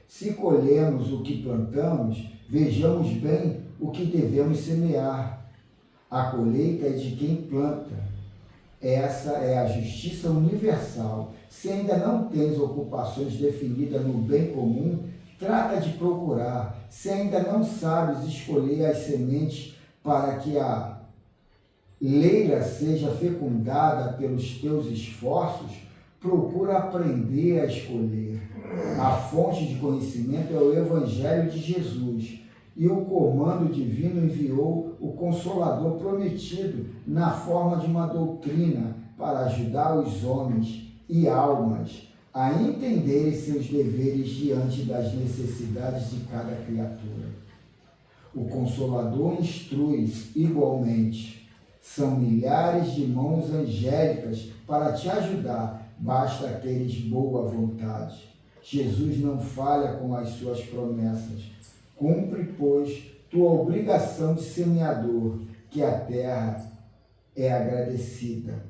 Se colhemos o que plantamos, vejamos bem o que devemos semear. A colheita é de quem planta. Essa é a justiça universal. Se ainda não tens ocupações definidas no bem comum, trata de procurar. Se ainda não sabes escolher as sementes para que a leira seja fecundada pelos teus esforços, procura aprender a escolher. A fonte de conhecimento é o Evangelho de Jesus, e o comando divino enviou o Consolador prometido na forma de uma doutrina para ajudar os homens e almas a entenderem seus deveres diante das necessidades de cada criatura. O Consolador instrui igualmente. São milhares de mãos angélicas para te ajudar, basta teres boa vontade. Jesus não falha com as suas promessas. Cumpre, pois, tua obrigação de semeador, que a terra é agradecida.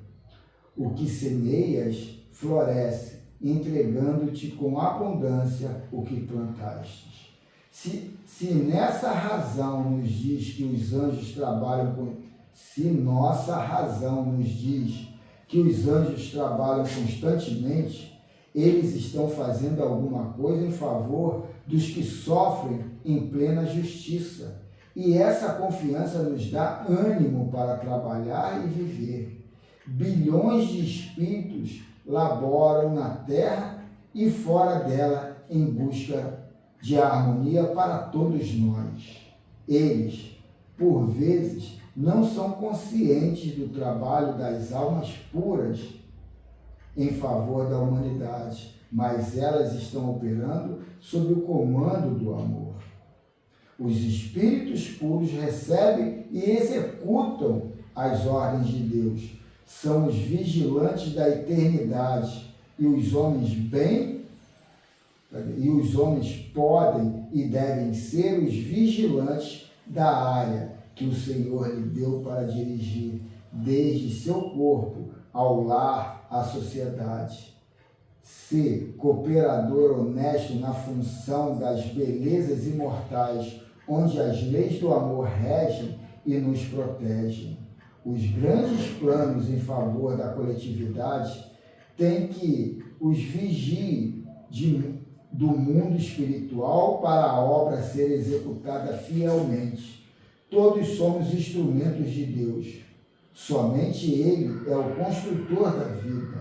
O que semeias, floresce, entregando-te com abundância o que plantaste. Se nessa razão nos diz que os anjos trabalham Se nossa razão nos diz que os anjos trabalham constantemente, eles estão fazendo alguma coisa em favor dos que sofrem em plena justiça. E essa confiança nos dá ânimo para trabalhar e viver. Bilhões de espíritos laboram na terra e fora dela em busca de harmonia para todos nós. Eles, por vezes, não são conscientes do trabalho das almas puras em favor da humanidade, mas elas estão operando sob o comando do amor. Os espíritos puros recebem e executam as ordens de Deus. São os vigilantes da eternidade e os homens podem e devem ser os vigilantes da área que o Senhor lhe deu para dirigir, desde seu corpo ao lar, à sociedade. Ser cooperador honesto na função das belezas imortais, onde as leis do amor regem e nos protegem. Os grandes planos em favor da coletividade têm que os vigie do mundo espiritual para a obra ser executada fielmente. Todos somos instrumentos de Deus. Somente Ele é o construtor da vida.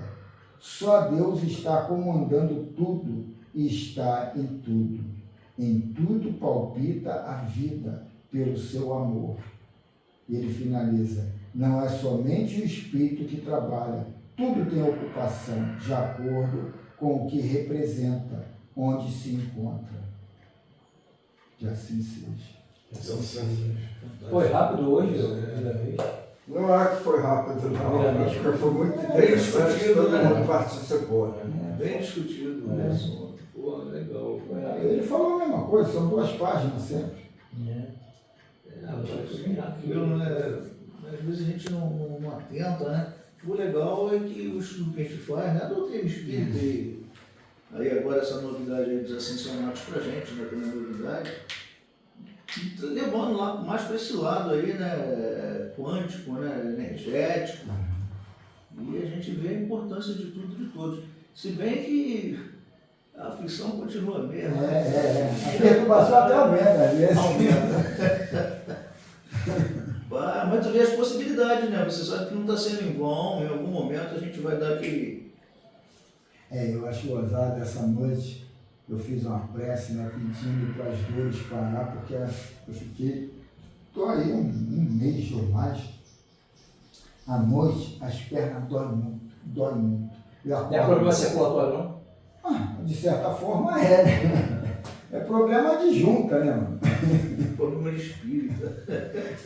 Só Deus está comandando tudo e está em tudo. Em tudo palpita a vida pelo seu amor. E ele finaliza: não é somente o Espírito que trabalha, tudo tem ocupação de acordo com o que representa, onde se encontra. Que assim seja.
Foi rápido hoje, primeira vez.
Não é que foi rápido, não.
Primeiramente,
Acho que foi muito interessante, todo mundo participou. Né?
Bem discutido o assunto. Pô, legal.
Ele falou a mesma coisa, são 2 páginas sempre.
Aquilo, né? Às vezes a gente não atenta, né? O legal é que o estudo que a gente faz, né? A doutrina espírita, e aí agora essa novidade aí dos ascensionados pra gente, né? Também é novidade, levando lá mais para esse lado aí, né? Quântico, né? Energético. E a gente vê a importância de tudo e de todos. Se bem que a aflição continua mesmo.
A perturbação até aumenta, às vezes.
Mas tu vê as possibilidades, né? Você sabe que não está sendo em vão, em algum momento a gente vai dar aquele...
Eu acho gozado essa noite. Eu fiz uma prece, né, pedindo para as dores parar, porque eu fiquei... Estou aí um mês ou mais. À noite, as pernas doem muito.
Não é problema circulatório, não?
De certa forma né? É problema de junta, né, mano?
Problema de espírito.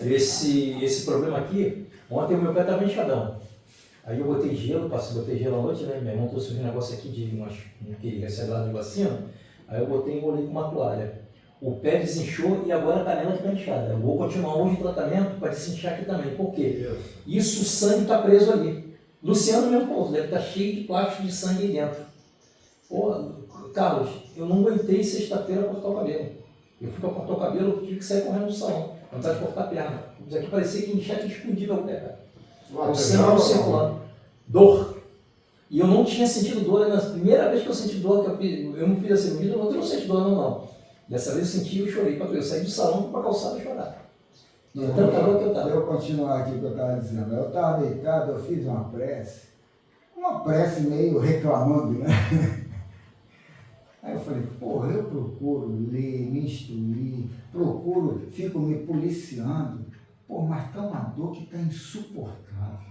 Esse problema aqui, ontem o meu pé estava inchadão. Aí eu botei gelo à noite, né? Meu irmão trouxe um negócio aqui de não queria ser lá de vacina. Aí eu botei e enrolei com uma toalha. O pé desinchou e agora a canela está inchada. Eu vou continuar hoje o tratamento para desinchar aqui também. Por quê? Isso, o sangue está preso ali. Luciano mesmo falou, deve estar cheio de plástico de sangue aí dentro. Pô, Carlos, eu não aguentei sexta-feira cortar o cabelo. Eu fui para cortar o cabelo, eu tive que sair correndo do salão. Vontade de cortar a perna. Isso aqui parecia que tinha explodido o pé. O sangue não circulando. Dor. E eu não tinha sentido dor. Na primeira vez que eu senti dor, eu não fiz a cirurgia, eu não senti dor não. Dessa vez eu senti e eu chorei. Eu saí do salão para a calçada e chorar. Tanta dor que eu estava.
Eu continuar aqui o que eu estava dizendo. Eu estava deitado, eu fiz uma prece meio reclamando, né? Aí eu falei, porra, eu procuro ler, me instruir, fico me policiando, mas tá uma dor que está insuportável.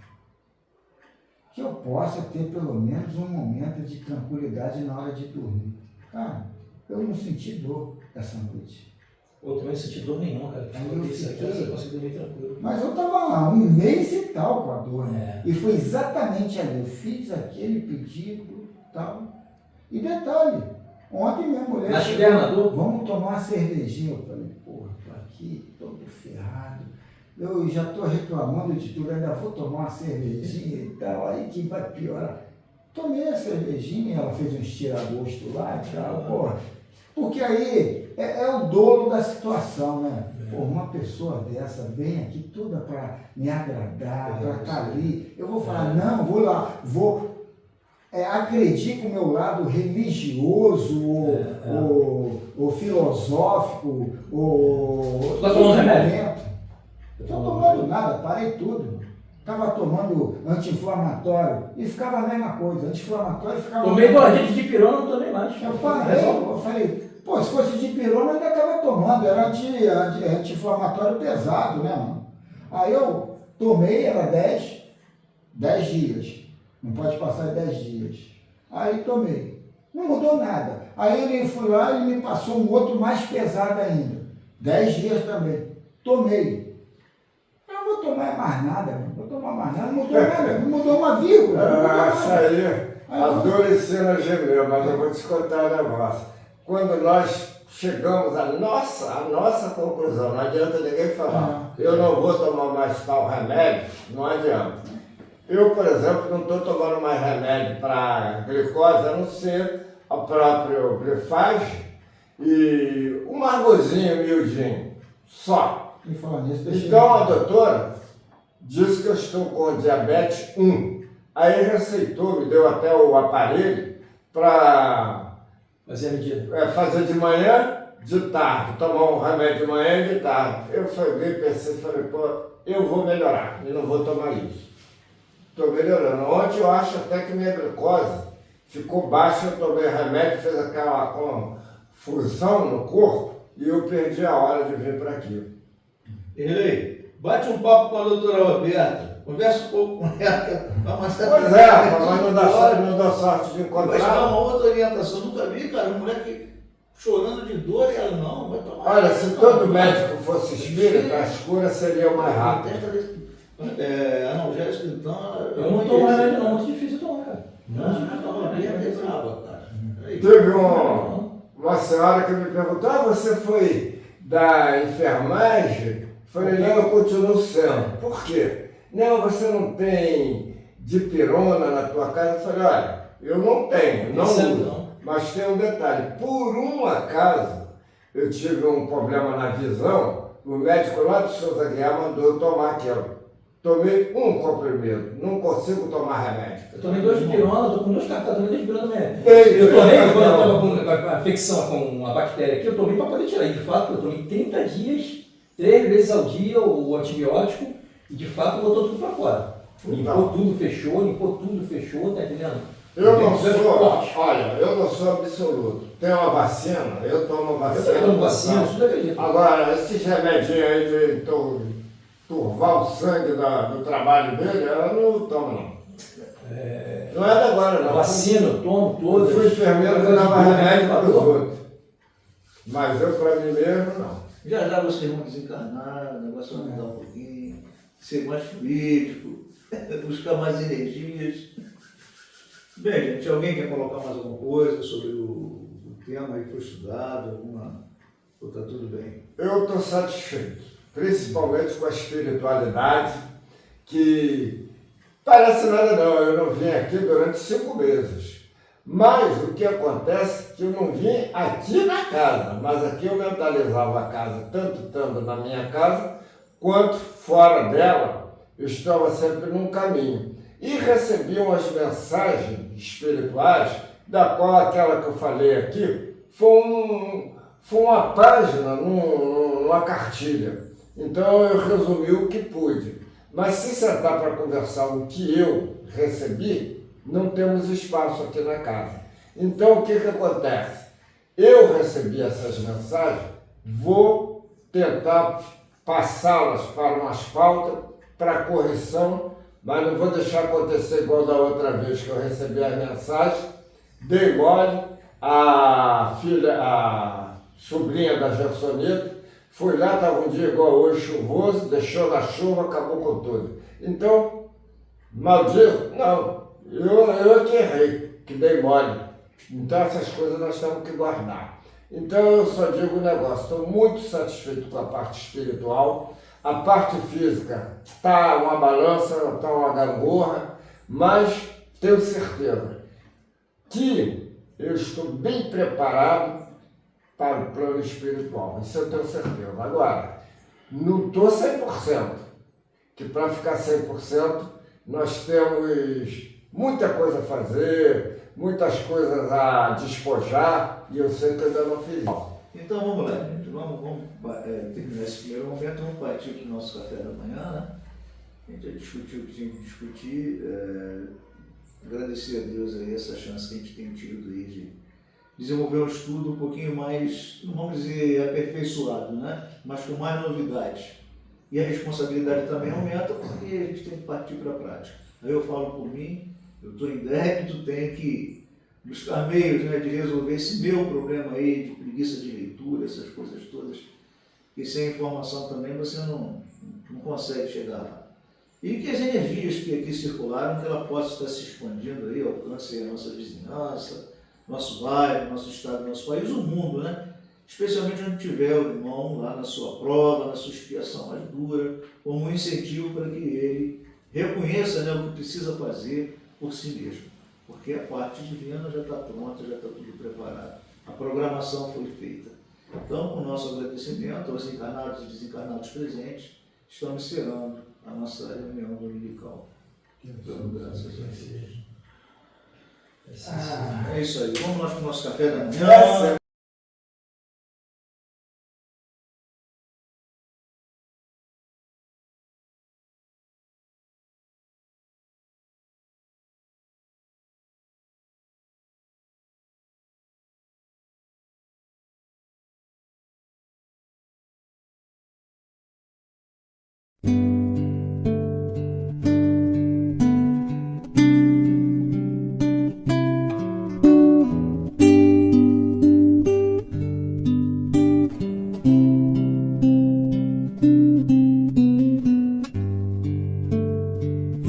Que eu possa ter pelo menos um momento de tranquilidade na hora de dormir. Cara, eu não senti dor essa noite.
Eu também não senti dor nenhuma, cara. Eu consegui dormir tranquilo.
Mas eu estava lá, um mês e tal com a dor, né? E foi exatamente ali, eu fiz aquele pedido e tal. E detalhe, ontem minha mulher chegou, vamos tomar uma cervejinha. Eu falei, porra, tô aqui todo ferrado. Eu já estou reclamando de tudo, ainda vou tomar uma cervejinha e tal, aí que vai piorar. Tomei a cervejinha, ela fez um tira-gosto lá e tal, porra. Porque aí é o dolo da situação, né? Porra, uma pessoa dessa vem aqui toda para me agradar, para estar ali. Eu vou falar, não, vou lá, vou agredir com o meu lado religioso, ou filosófico, ou...
Tá tomando remédio?
Não estou tomando nada, parei tudo. Estava tomando anti-inflamatório e ficava a mesma coisa, anti-inflamatório ficava...
Tomei 2 litros de pirona, não tomei mais.
Eu parei, eu falei, pô, se fosse de pirona eu ainda estava tomando, era anti-inflamatório pesado, né, mano? Aí eu tomei, era 10 dias. Não pode passar 10 dias. Aí tomei. Não mudou nada. Aí ele foi lá e me passou um outro mais pesado ainda. 10 dias também. Tomei. Eu não vou tomar mais nada, não vou tomar mais nada. Não mudou nada, não mudou uma vírgula.
Isso aí, a dor ensina gemeu, mas eu vou te contar um negócio. Quando nós chegamos à nossa conclusão, não adianta ninguém falar, eu não vou tomar mais tal remédio, não adianta. Eu, por exemplo, não estou tomando mais remédio para glicose, a não ser o próprio glifage e um margozinho miudinho, só. Então a doutora disse que eu estou com diabetes 1. Aí receitou, me deu até o aparelho para
Fazer a medida.
fazer de manhã, de tarde, tomar um remédio de manhã e de tarde. Eu falei, pensei, pô, eu vou melhorar e não vou tomar isso. Estou melhorando. Ontem eu acho até que minha glicose ficou baixa, eu tomei remédio, fez aquela confusão no corpo e eu perdi a hora de vir para aqui.
Erlei, bate um papo com a doutora Roberta, conversa um pouco com ela.
Pois é, mas não dá sorte de
Vai te dar
encontrar.
uma outra orientação. Nunca vi, cara, uma mulher que chorando de dor e ela não, vai tomar.
Olha, se todo médico fosse espírita, as curas seriam mais rápidas.
Analgésico, então.
Eu não tomo remédio não, muito difícil tomar, cara.
Não, a Roberta é brava, cara.
Teve uma senhora que me perguntou, você foi da enfermagem? Falei, não, eu continuo sendo. Por quê? Não, você não tem dipirona na tua casa? Eu falei, olha, eu não tenho, não uso. Mas tem um detalhe, por um acaso, eu tive um problema na visão, o médico lá do Souza Guiar mandou eu tomar aquilo. Tomei um comprimido, não consigo tomar remédio.
Eu tomei 2 de pirona, tô com 2 cartas, tomei 2 de pirona mesmo.
Ei,
Eu tomei, quando eu estava com a infecção com a bactéria aqui, eu tomei para poder tirar. E de fato, eu tomei 30 dias, 3 vezes ao dia o antibiótico, e de fato botou tudo para fora. Limpou tudo, fechou, tá entendendo?
Eu não sou, olha, eu não sou absoluto. Tem uma vacina, eu tomo vacina.
Eu tomo vacina, isso não acredito.
Agora, esses remedinhos aí de turvar o sangue do trabalho dele, eu não tomo não. Não é da agora não.
Vacina, eu tomo
Eu
todas.
fui enfermeiro que dava remédio para os outros. Mas eu para mim mesmo não.
Já já vocês vão desencarnar, o negócio vai mudar um pouquinho, ser mais político, buscar mais energias. Bem, gente, alguém quer colocar mais alguma coisa sobre o tema aí que foi estudado? Ou está tudo bem?
Eu estou satisfeito, principalmente com a espiritualidade, que parece nada não, eu não vim aqui durante 5 meses. Mas o que acontece é que eu não vim aqui na casa, mas aqui eu mentalizava a casa, tanto estando na minha casa, quanto fora dela, eu estava sempre num caminho. E recebi umas mensagens espirituais, da qual aquela que eu falei aqui foi uma página numa cartilha. Então eu resumi o que pude. Mas se sentar para conversar o que eu recebi, não temos espaço aqui na casa. Então o que acontece? Eu recebi essas mensagens, vou tentar passá-las para umas pautas, para correção, mas não vou deixar acontecer igual da outra vez que eu recebi as mensagens, dei mole, a sobrinha da Gersonita, fui lá, estava um dia igual hoje, chuvoso, deixou na chuva, acabou com tudo. Então, maldito, não, eu que errei, que dei mole. Então essas coisas nós temos que guardar. Então eu só digo um negócio, estou muito satisfeito com a parte espiritual. A parte física está uma balança, está uma gangorra, mas tenho certeza que eu estou bem preparado para o plano espiritual. Isso eu tenho certeza. Agora, não estou 100%, que para ficar 100% nós temos muita coisa a fazer, muitas coisas a despojar, e eu sei que eu ainda não fiz isso.
Então vamos lá, gente. Vamos terminar esse primeiro momento, vamos partir para o nosso café da manhã, né? A gente já discutiu o que tinha que discutir. Agradecer a Deus aí essa chance que a gente tem tido aí de desenvolver um estudo um pouquinho mais, não vamos dizer aperfeiçoado, né? Mas com mais novidades. E a responsabilidade também aumenta porque a gente tem que partir para a prática. Aí eu falo por mim, eu estou em débito, tenho que buscar meios, né, de resolver esse meu problema aí de preguiça de leitura, essas coisas todas. E sem informação também você não consegue chegar lá. E que as energias que aqui circularam, que ela possa estar se expandindo aí, alcance a nossa vizinhança, nosso bairro, nosso estado, nosso país, o mundo, né? Especialmente onde tiver o irmão lá na sua prova, na sua expiação mais dura, como um incentivo para que ele reconheça, né, o que precisa fazer por si mesmo. Porque a parte divina já está pronta, já está tudo preparado. A programação foi feita. Então, com o nosso agradecimento aos encarnados e desencarnados presentes, estamos encerrando a nossa reunião dominical. Então, graças a Deus. É isso aí. Vamos lá para o nosso café da manhã.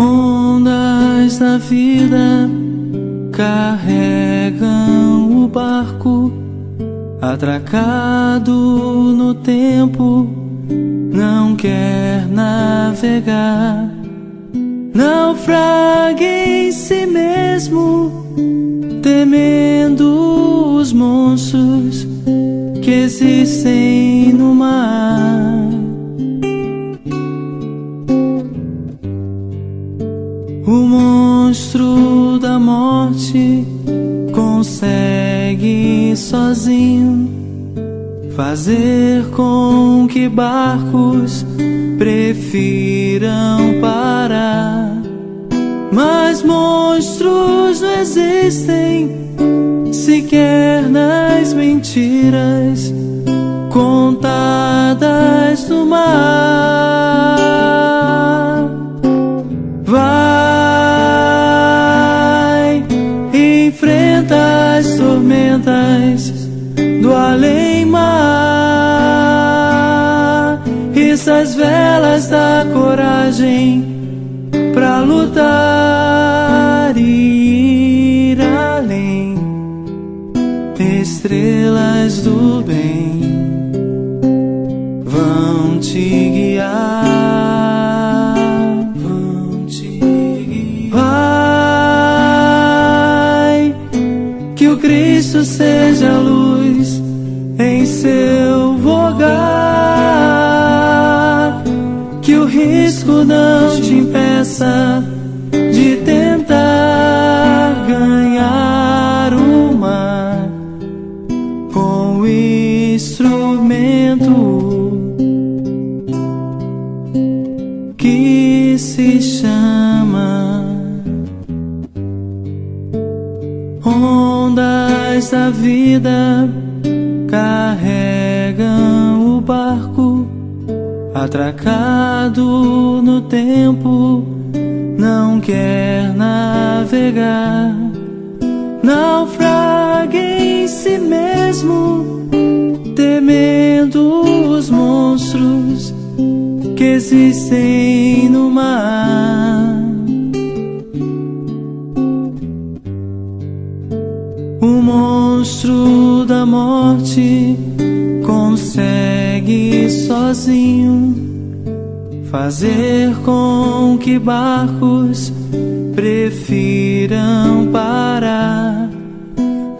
Ondas da vida carregam o barco, atracado no tempo, não quer navegar. Naufraga em si mesmo, temendo os monstros que existem no mar. O monstro da morte consegue sozinho fazer com que barcos prefiram parar. Mas monstros não existem sequer nas mentiras contadas no mar. Vai, enfrenta as tormentas do além-mar, issa as velas da coragem pra lutar e ir além. Estrelas do bem vão te guiar, vão te guiar. Vai, que o Cristo seja a luz em seu vogar, que o risco não te impeça de tentar ganhar o mar com o instrumento que se chama ondas da vida carregam o barco, atracado no tempo, não quer navegar. Naufraga em si mesmo, temendo os monstros que existem no mar. O monstro da morte consegue sozinho fazer com que barcos prefiram parar.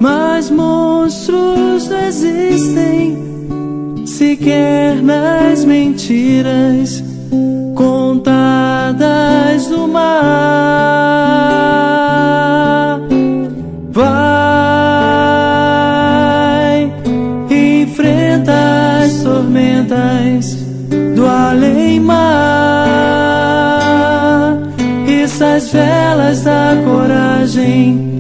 Mas monstros não existem sequer nas mentiras contadas no mar. Vai, enfrenta as tormentas do além-mar, issa as velas da coragem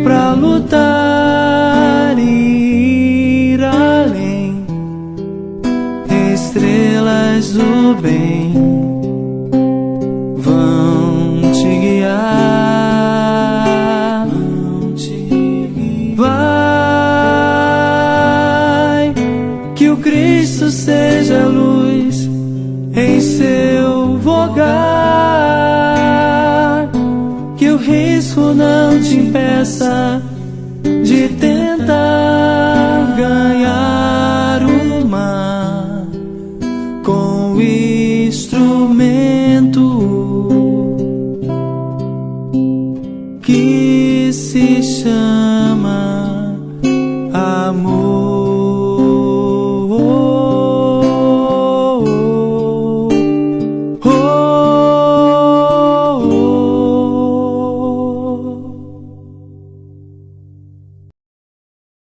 pra lutar e ir além. Estrelas do bem vão te guiar, vão te guiar. Vai, que o Cristo seja a luz em seu vogar, que o risco não te impeça de tentar